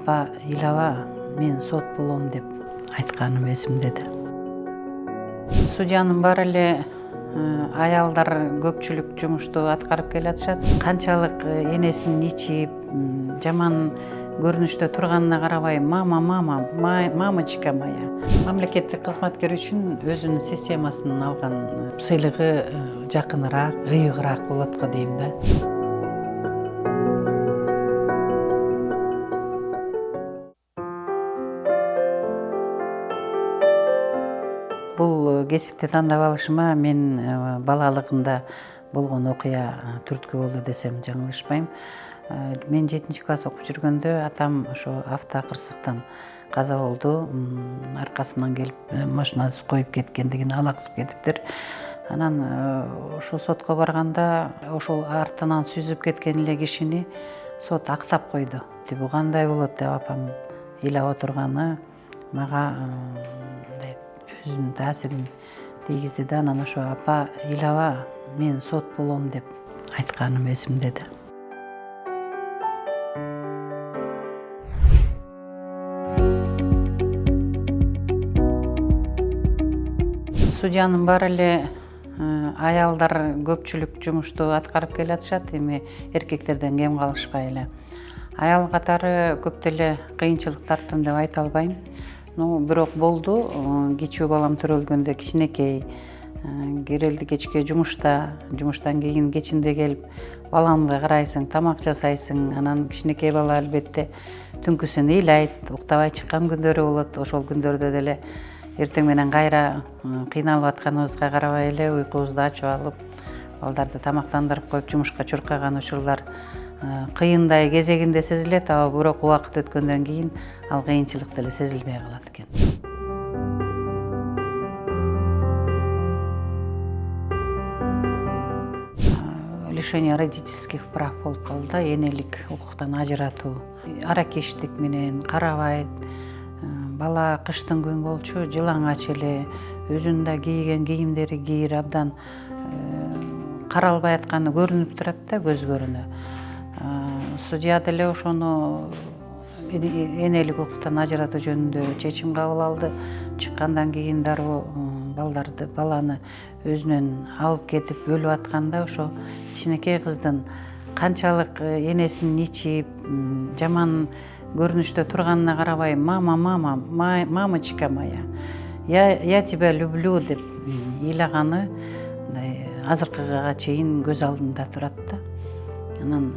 апа ыйлаба, мен сот болом деп айтканым эсимдеди. Судьянын баары эле аялдар көпчүлүк жумушту аткарып келатышат. Канчалык энесин ичип, жаман көрүнүштө турганына карабай, мамочка моя. Мамлекеттик кызматкер үчүн өзүнүн системасынын алган сыйлыгы жакыныраак, ыйыгыраак болот го дейм да. Бул кесипти тандап алышыма мен балалыгымда болгон окуя түрткү болду десем жаңылышпайм. Мен 7-класс окуп жүргөндө атам ошо автокырсыктан каза болду. Аркасынан келип машинасы коюп кеткендигин алаксып кетиптир. Анан ошо сотко барганда ошол артынан сүзүп кеткен эле кишини сот актап койду. Бу кандай болот деп апам ыйлап отурганы мага өзүнүн таасирин тийгизди да. Анан ошо апа ыйлаба, мен сот болом деп айтканым эсимдеди. Судьянын баары эле аялдар көпчүлүк жумушту аткарып келатышат, эми эркектерден кем калышпай эле. Аял катары көп деле кыйынчылык тарттым деп айта албайм. Бирок болду. Кичүү балам төрөлгөндө кичинекей керелди кечке жумуштан кийин кечинде келип балаңды карайсың, тамак жасайсың. Анан кичинекей бала албетте түнкүсүн ыйлайт, уктабай чыккан күндөрү болот. Ошол күндөрдө деле эртең менен кайра кыйналып атканыбызга карабай эле уйкубузду ачып алып, балдарды тамактандырып коюп жумушка чуркаган учурлар кыйындай кезегинде сезилет, бирок убакыт өткөндөн кийин ал кыйынчылык деле сезилбей калат экен. Лишение родительских прав болуп калды да, энелик укуктан ажыратуу. Аракештик менен карабайт. Бала кыштын күн болчу, жылаңач эле, өзүнүн да кийген кийимдери кийир абдан каралбай атканы көрүнүп турат да көзгөрүнө. Судья деле ошону энелик укуктан ажыратуу жөнүндө чечим кабыл алды. Чыккандан кийин дароо баланы өзүнөн алып кетип өлүп атканда ошо кичинекей кыздын канчалык энесин ичип, жаман көрүнүштө турганына карабай, мамочка моя, я тебя люблю деп ыйлаганы азыркыга чейин көз алдымда турат да. Анан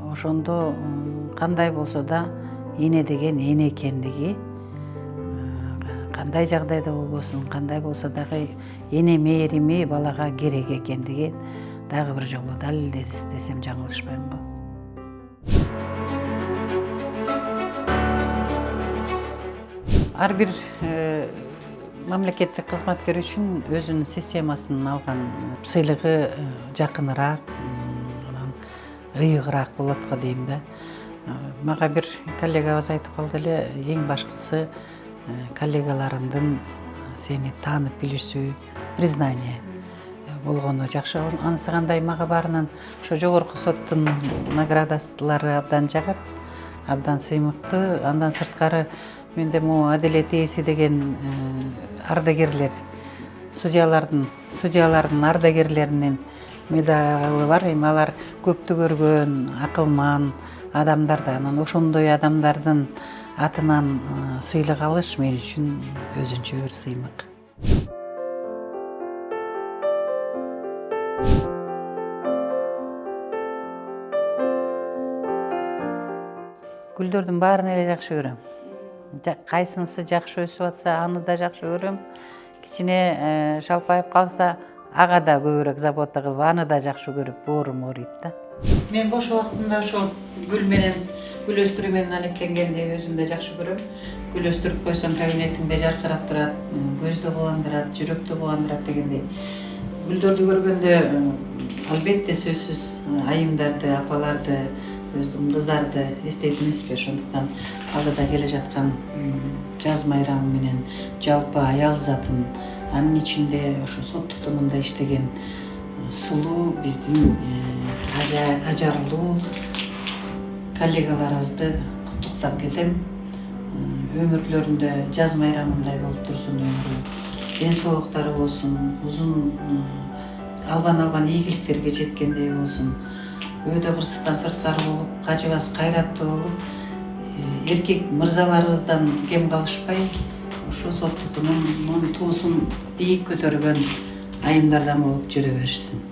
ошондо кандай болсо да эне деген эне экендиги, кандай жагдайда болбосун, кандай болсо дагы эне мээрими балага керек экендиги дагы бир жолу далилдеди десем жаңылышпайм го. Ар бир мамлекеттик кызматкер үчүн өзүнүн системасынын алган сыйлыгы жакыныраак, ыйыгыраак болот го дейм да. Мага бир коллегабыз айтып калды эле, эң башкысы коллегаларыңдын сени таанып билишүү, признание болгону жакшы. Анысы кандай, мага баарынан ошо жогорку соттун наградалары абдан жагат, абдан сыймыктуу. Андан сырткары менде могу адилет ээси деген ардагерлер, судьялардын ардагерлеринин медалы бар. Эми алар көптү көргөн акылман адамдар да. Анан ошондой адамдардын атынан сыйлык алыш мен үчүн өзүнчө бир сыймык. Гүлдөрдүн баарын эле жакшы көрөм. Кайсынысы жакшы өсүп атса, аны да жакшы көрөм. Кичине шалпайып калса, ага да көбүрөөк забота кылып, аны да жакшы көрүп, боорум ооруйт да. Мен бош убактымда ошо гүл менен, гүл өстүрүү менен алектенгенди өзүм да жакшы көрөм. Гүл өстүрүп койсоң кабинетиңде жаркырап турат, көздү кубандырат, жүрөктү кубандырат дегендей. Гүлдөрдү көргөндө албетте сөзсүз айымдарды, апаларды, өздүн кыздарды эстейт эмеспи. Ошондуктан алдыда келе жаткан жаз майрамы менен жалпы аял затын, анын ичинде ошо сот тутумунда иштеген сулуу биздин ажарлуу коллегаларыбызды куттуктап кетем. Өмүрлөрүндө жаз майрамындай болуп турсун өмүрү. Ден соолуктары болсун, узун албан ийгиликтерге жеткендей болсун. Өйдө кырсыктан сырткары болуп, кажыбас кайраттуу болуп, эркек мырзаларыбыздан кем калышпай, ошо сот тутумун туусун бийик көтөргөн айымдардан болуп жүрө беришсин.